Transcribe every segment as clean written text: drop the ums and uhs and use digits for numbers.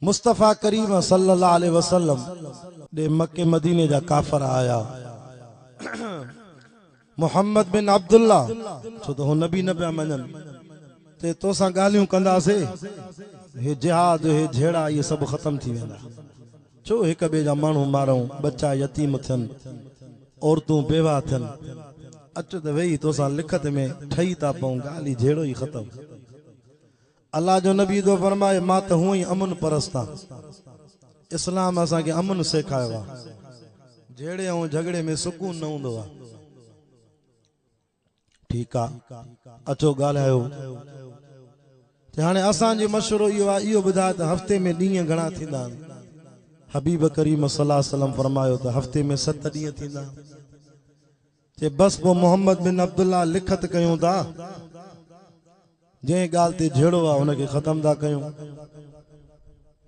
मुस्तफ़ा करीम सल्लल्लाहु अलैहि वसल्लम दे मक्के मदीने जा काफर आया। मोहम्मद बिन अब्दुल्ला छो तो हो नबी न पिया मञन ते तोसां ॻाल्हियूं कंदासीं हे जिहाद हे झेड़ा ये सब खत्म थी वेंदा। छो हिक ॿिए जा माण्हू मारूं, बच्चा यतीम थियनि, औरतूं बेवा थियनि, अचो त वेही तोसां लिखत में ठही था पऊं, ॻाल्हि झेड़ो ई खत्म। अल्लाह जो नबी तो फरमाए मां त हूं ई अमन परस्ता, इस्लाम असांखे अमन सेखारियो आहे, झेड़े ऐं झगड़े में सुकून न हूंदो आहे। ठीक आहे, अचो ॻाल्हायो। हाणे असांजो मशवरो इहो आहे, इहो ॿुधाए त हफ़्ते में ॾींहं घणा थींदा आहिनि। हबीब करीम सल्लल्लाहु अलैहि वसल्लम फरमायो त हफ़्ते में 7 ॾींहं थींदा। ते बस पोइ मोहम्मद बिन अब्दुल्ला लिखत कयूं था, जंहिं ॻाल्हि ते झेड़ो आहे हुनखे ख़त्म था कयूं।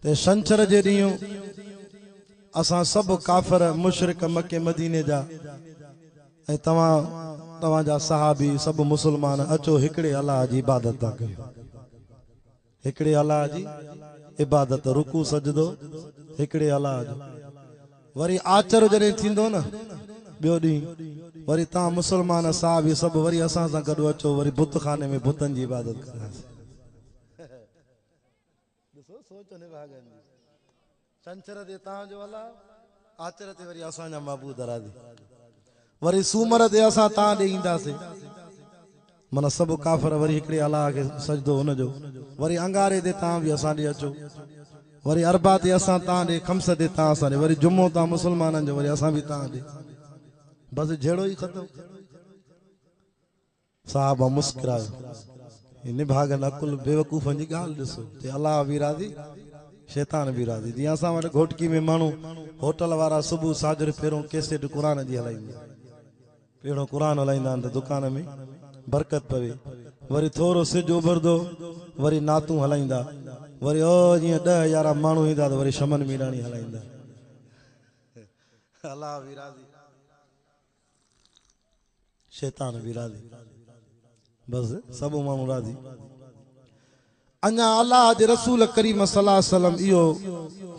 ते छंछर जे ॾींहुं असां सभु काफ़िर मुशरिक मके मदीने जा ऐं तव्हांजा सहाबी सभु मुसलमान अचो हिकिड़े अल्लाह जी इबादत था कयूं। हिकिड़े अल्लाह जी इबादत, रुकू सजदो हिकिड़े अल्लाह जो। वरी आचर जॾहिं थींदो न ॿियो ॾींहुं, वरी तव्हां मुसलमान साहब सभु वरी असां सां गॾु अचो, वरी बुत खाने में बुतनि जी इबादत कंदासीं। छंछर ते तव्हांजो अल्लाह, आचर ते वरी असांजा महबूद राज़ी, वरी सूमर ते असां तव्हां ॾे ईंदासीं। माना सभु काफ़िर वरी हिकिड़े अल्लाह खे सजदो हुनजो। वरी अंगारे ते तव्हां बि असां ॾे अचो, वरी अरबा ते असां तव्हां ॾे, खम्स ते तव्हां असां ॾे, वरी जुमो तव्हां मुसलमाननि जो, वरी असां बि तव्हां ॾे। बस झेड़ो ई ख़त्म। साहब मुस्कुरायो, निभागन अकुल बेवकूफ़नि जी ॻाल्हि ॾिसो। ते अल्लाह बि राज़ी, शैतान बि राज़ी। जीअं असां वटि घोटकी में माण्हू होटल वारा सुबुह साजर पहिरों कैसेट क़ुर जी हलाईंदा, पहिरों क़ुर हलाईंदा आहिनि त दुकान में बरकत पवे। वरी थोरो सिज उभरंदो वरी नातूं हलाईंदा, वरी ओ जीअं 10-11 माण्हू ईंदा त वरी शमन मीराणी हलाईंदा। अल्लाह बि राज़ी, शैतान भी राज़ी, बस सब माण्हू राज़ी। अञा अल्लाह जे रसूल करीम सल्लल्लाहु अलैहि वसल्लम इहो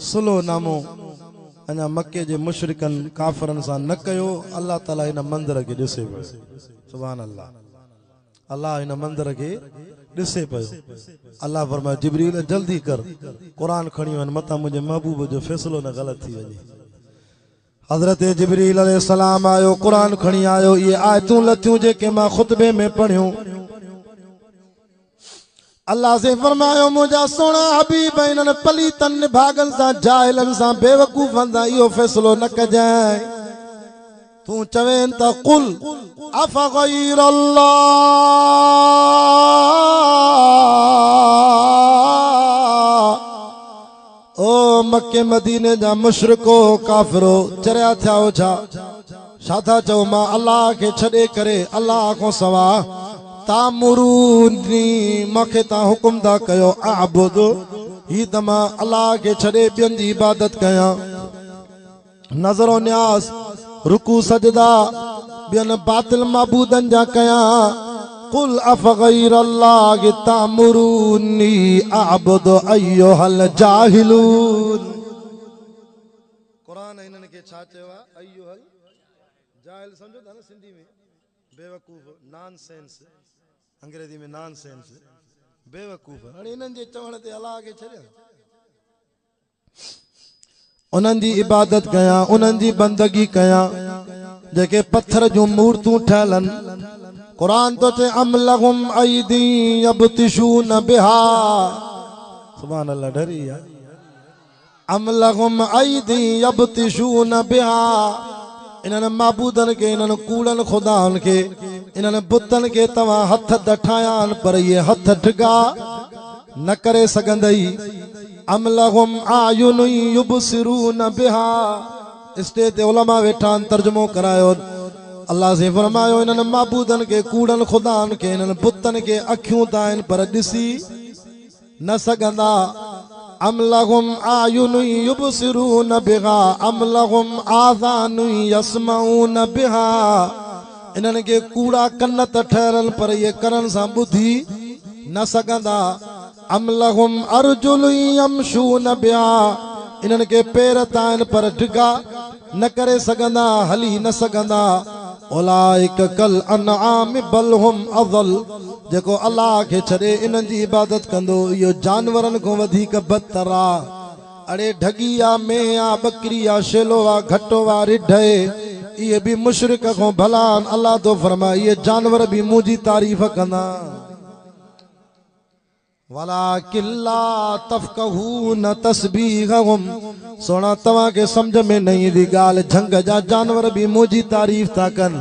सुलो नामो अञा मक्के जे मुशरिकनि काफ़िरनि सां न कयो। अल्लाह ताला इन मंदिर खे ॾिसे पियो। सुभान अल्लाह, अल्लाह इन मंदिर खे ॾिसे पियो। अल्लाह फरमाए जिब्रील जल्दी कर, क़ुर खणी वञ, मतां मुंहिंजे महबूब जो फ़ैसिलो न ग़लत थी वञे। हज़रत जिब्रील अलैहिस्सलाम आयो, क़ुर खणी आयो। ये आयतूं लथियूं जेके मां खुतबे में पढ़ियूं, अल्लाह से फरमायो मुंहिंजा सोना हबीब इन्हनि पलीतनि भागनि सां, जाहिलनि सां, बेवकूफ़नि सां इहो फ़ैसिलो न कजांइ। तूं चवें त कुल अफ़ गैर अल्लाह, ओ मक्के मदीने जा मुशरिको काफ़िरो चरिया थिया हो छा था चओ? मां अल्लाह खे छॾे करे अल्लाह खां सवा तामुरूनी, मूंखे तव्हां हुकुम था कयो आबुद, ही त मां अल्लाह खे छॾे ॿियनि जी इबादत कयां। नज़रो न्यास, रुकू सजदा ॿियनि बातिल माबूदनि जा कयां। कुल अफ़ गैर अल्लाह तामुरूनी आबुद अय्युहल जाहिलून। क़ुर इन्हनि खे छा चयो आहे? अय्युहल जाहिल समझो था न सिंधी में? बेवकूफ़, नॉनसेंस, अंग्रेजी में नॉनसेंस, बेवकूफ़। हाणे इन्हनि जे चवण ते अल्लाह खे छॾिया, उन्हनि जी इबादत कयां, उन्हनि जी बंदगी कयां जेके पत्थर जूं मूर्तियूं ठहियल आहिनि। क़ुर तो चए अम लहुम ऐदी यब्तिशून बिहा, सुभान अल्लाह, डरी आहे। अम लहुम ऐदी यब्तिशून बिहा, इन्हनि माबूदनि खे, इन्हनि कूड़नि खुदाउनि खे, इन्हनि बुतनि खे तव्हां हथ ॾठाया आहिनि, पर इहे हथ ढिघा न करे सघंदई। अम लहुम आयुन युबसिरून बिहा, स्टेज ते उलमा वेठा आहिनि, तर्जुमो करायो। अल्लाह से फरमायो इन्हनि माबूदनि खे, कूड़नि खुदाउनि खे, इन्हनि बुतनि खे अखियूं त आहिनि पर ॾिसी न सघंदा। अम लहुम आयुन युबसिरून बिहा अम लहुम आज़ान यस्मऊन बिहा, इन्हनि खे कूड़ा कन त ठहियल पर इहे करण सां ॿुधी न सघंदा। अम लहुम अर्जुलुन यमशून बिहा, इन्हनि के पेर ताइन पर डिगा न करे सघंदा, हली न सघंदा। उलाइक कल अनआम बल हुम अज़ल, जेको अल्लाह खे छॾे इन्हनि जी इबादत कंदो इहो जानवरनि खां वधीक बदतर आहे। अड़े ढगी आ, में आ, बकरी आ, शेलो आ, घटो आ, रिढ इहे बि मुशरिक खां भला आहिनि। अल्लाह तो फरमाए इहे जानवर बि मुंहिंजी तारीफ़ कंदा। वलाकिन ला तफ़क़हून तस्बीहहुम, सोना तव्हां खे सम्झ में न ईंदी ॻाल्हि, झंग जा जानवर बि मुंहिंजी तारीफ़ था कनि।